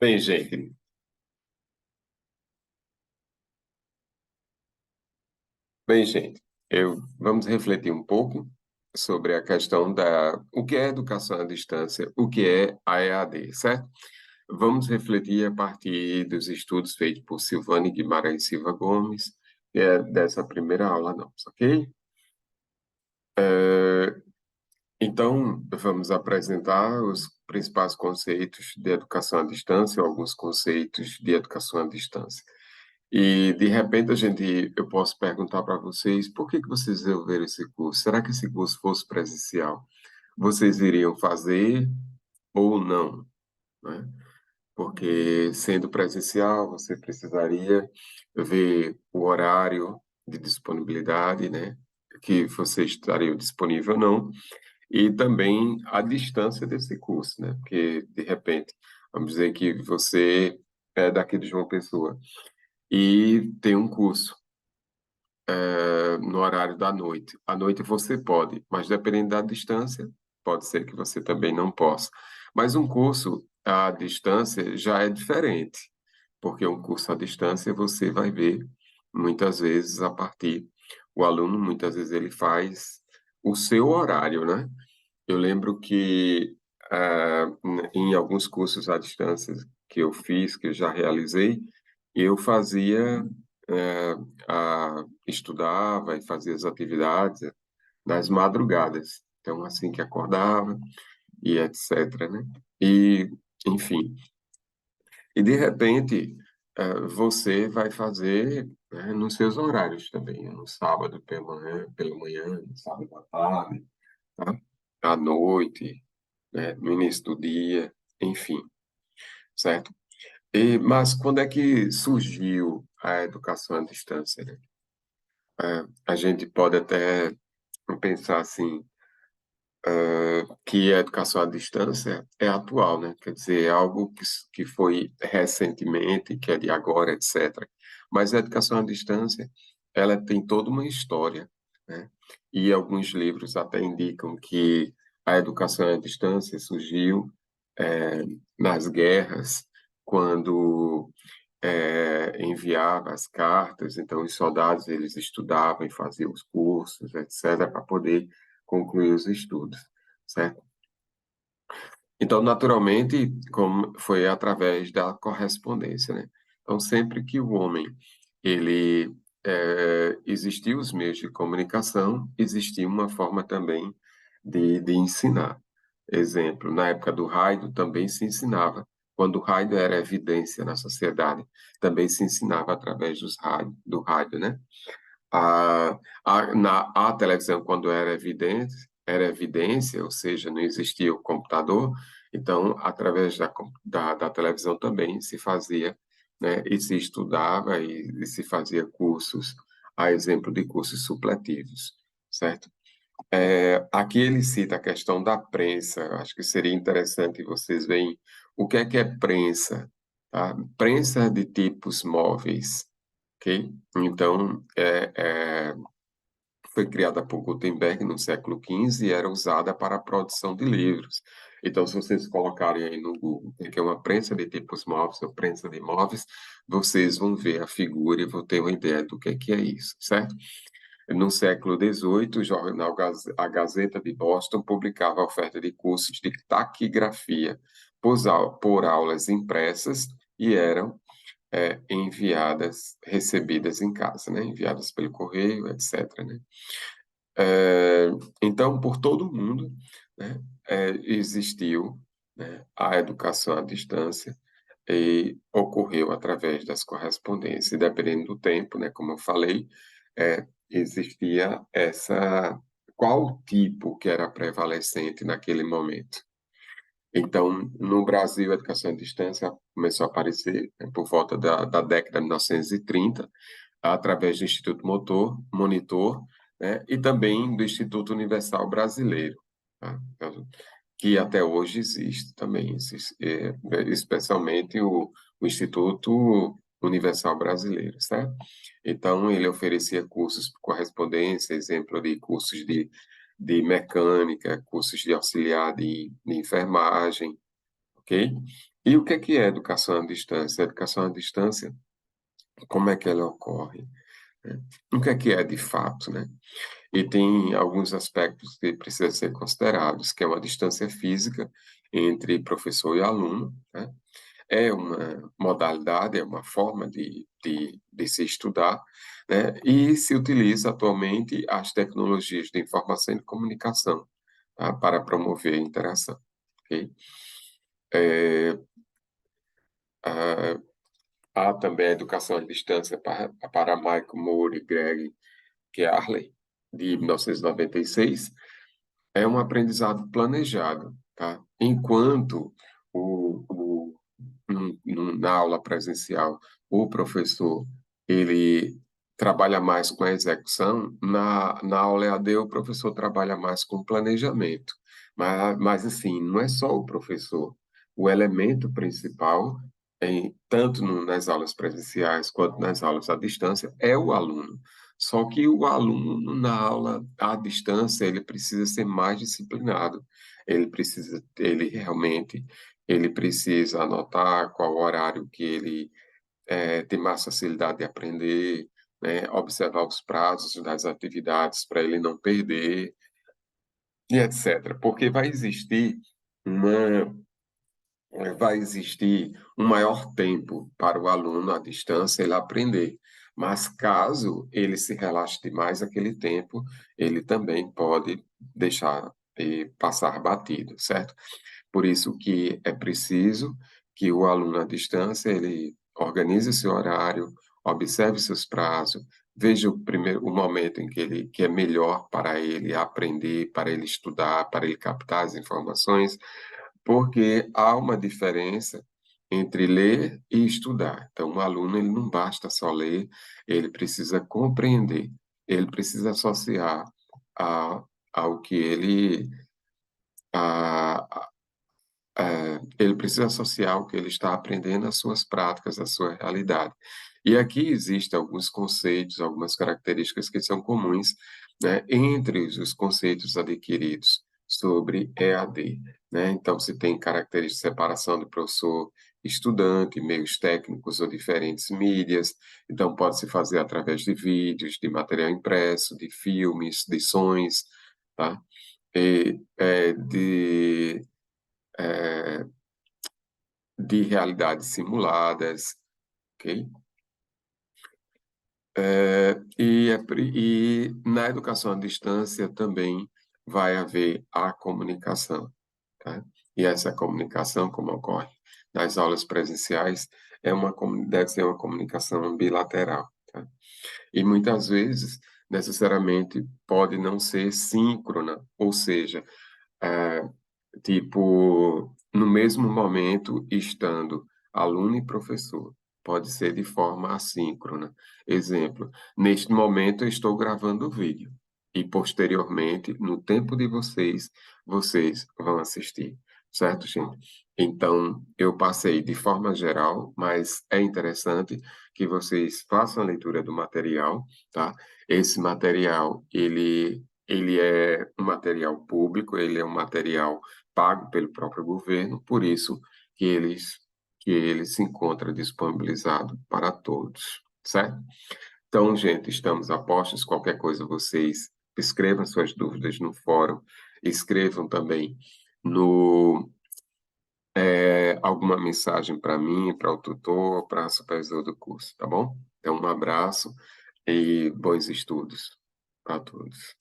Bem, gente, vamos refletir um pouco sobre a questão o que é educação à distância, o que é a EAD, certo? Vamos refletir a partir dos estudos feitos por Silvane Guimarães Silva Gomes, que é dessa primeira aula nossa, ok? Então, vamos apresentar os principais conceitos de educação à distância, alguns conceitos de educação à distância. E, de repente, eu posso perguntar para vocês, por que que vocês resolveram esse curso? Será que esse curso fosse presencial? Vocês iriam fazer ou não, né? Porque, sendo presencial, você precisaria ver o horário de disponibilidade, né? Que você estaria disponível ou não, e também a distância desse curso, né? Porque, de repente, vamos dizer que você é daqui de João Pessoa e tem um curso no horário da noite. À noite você pode, mas dependendo da distância, pode ser que você também não possa. Mas um curso à distância já é diferente, porque um curso à distância você vai ver muitas vezes a partir, o aluno muitas vezes ele faz o seu horário, né? Eu lembro que em alguns cursos à distância que eu fiz, que eu já realizei, eu fazia, estudava e fazia as atividades nas madrugadas. Então, assim que acordava e etc, né? E, enfim, e de repente você vai fazer, né, nos seus horários também, né? No sábado pela manhã, no sábado à tarde, tá? À noite, né, no início do dia, enfim, certo? Mas quando é que surgiu a educação à distância, né? A gente pode até pensar assim, que a educação à distância é atual, né? Quer dizer, é algo que foi recentemente, que é de agora, etc. Mas a educação à distância, ela tem toda uma história, né? E alguns livros até indicam que a educação à distância surgiu nas guerras, quando enviava as cartas, então os soldados eles estudavam e faziam os cursos, etc., para poder concluir os estudos, certo? Então, naturalmente, como foi através da correspondência, né? Então, sempre que o homem ele existiam os meios de comunicação, existia uma forma também de ensinar. Exemplo, na época do rádio também se ensinava, quando o rádio era evidência na sociedade, também se ensinava através do rádio, né? A televisão, quando era evidência, ou seja, não existia o computador, então, através da televisão também se fazia, né, e se estudava e se fazia cursos, a exemplo de cursos supletivos, certo? Aqui ele cita a questão da prensa, eu acho que seria interessante vocês verem o que é prensa, tá? Prensa de tipos móveis, ok? Então, foi criada por Gutenberg no século XV e era usada para a produção de livros. Então, se vocês colocarem aí no Google o que é uma prensa de tipos móveis ou prensa de móveis, vocês vão ver a figura e vão ter uma ideia do que é isso, certo? No século XVIII, o jornal A Gazeta de Boston publicava a oferta de cursos de taquigrafia por aulas impressas e eram recebidas em casa, né? Enviadas pelo correio, etc., né? É, então, por todo o mundo, né, existiu, né, a educação à distância e ocorreu através das correspondências. E dependendo do tempo, né, como eu falei, existia qual tipo que era prevalecente naquele momento. Então, no Brasil, a educação à distância começou a aparecer, né, por volta da década de 1930, através do Instituto Monitor, né, e também do Instituto Universal Brasileiro, tá? Então, que até hoje existe também, especialmente o Instituto Universal Brasileiro, certo? Então, ele oferecia cursos por correspondência, exemplo de cursos de mecânica, cursos de auxiliar de enfermagem, ok? E o que é educação à distância? A educação à distância, como é que ela ocorre? Né? O que é de fato, né? E tem alguns aspectos que precisam ser considerados, que é uma distância física entre professor e aluno, né? É uma modalidade, é uma forma de se estudar, né? E se utiliza atualmente as tecnologias de informação e de comunicação, tá? Para promover a interação, ok? É, ah, há também a educação à distância para Michael Moore e Greg Kearley, de 1996, é um aprendizado planejado, tá? Enquanto na aula presencial o professor ele trabalha mais com a execução, na aula EAD o professor trabalha mais com o planejamento. Mas assim, não é só o professor. O elemento principal, tanto nas aulas presenciais quanto nas aulas à distância, é o aluno. Só que o aluno, na aula à distância, ele precisa ser mais disciplinado. Ele realmente, ele precisa anotar qual horário que ele tem mais facilidade de aprender, né? Observar os prazos das atividades para ele não perder, e etc. Porque uma vai existir um maior tempo para o aluno à distância ele aprender. Mas caso ele se relaxe demais aquele tempo, ele também pode deixar passar batido, certo? Por isso que é preciso que o aluno à distância ele organize seu horário, observe seus prazos, veja o momento em que é melhor para ele aprender, para ele estudar, para ele captar as informações, porque há uma diferença entre ler e estudar. Então, um aluno ele não basta só ler, ele precisa compreender, ele precisa associar a, ao que a, ele precisa associar o que ele está aprendendo às suas práticas, à sua realidade. E aqui existem alguns conceitos, algumas características que são comuns, né, entre os conceitos adquiridos sobre EAD, né? Então, se tem características de separação de professor estudante, meios técnicos ou diferentes mídias, então pode-se fazer através de vídeos, de material impresso, de filmes, de sons, tá? É, de realidades simuladas, ok? E na educação à distância também vai haver a comunicação, tá? E essa comunicação, como ocorre nas aulas presenciais, deve ser uma comunicação bilateral, tá? E muitas vezes, necessariamente, pode não ser síncrona, ou seja, é, tipo, no mesmo momento, estando aluno e professor. Pode ser de forma assíncrona. Exemplo, neste momento eu estou gravando o vídeo e posteriormente, no tempo de vocês, vocês vão assistir, certo, gente? Então, eu passei de forma geral, mas é interessante que vocês façam a leitura do material, tá? Esse material, ele é um material público, ele é um material pago pelo próprio governo, por isso que ele se encontra disponibilizado para todos, certo? Então, gente, estamos a postos. Qualquer coisa, vocês escrevam suas dúvidas no fórum, escrevam também no alguma mensagem para mim, para o tutor, para a supervisor do curso, tá bom? Então, um abraço e bons estudos para todos.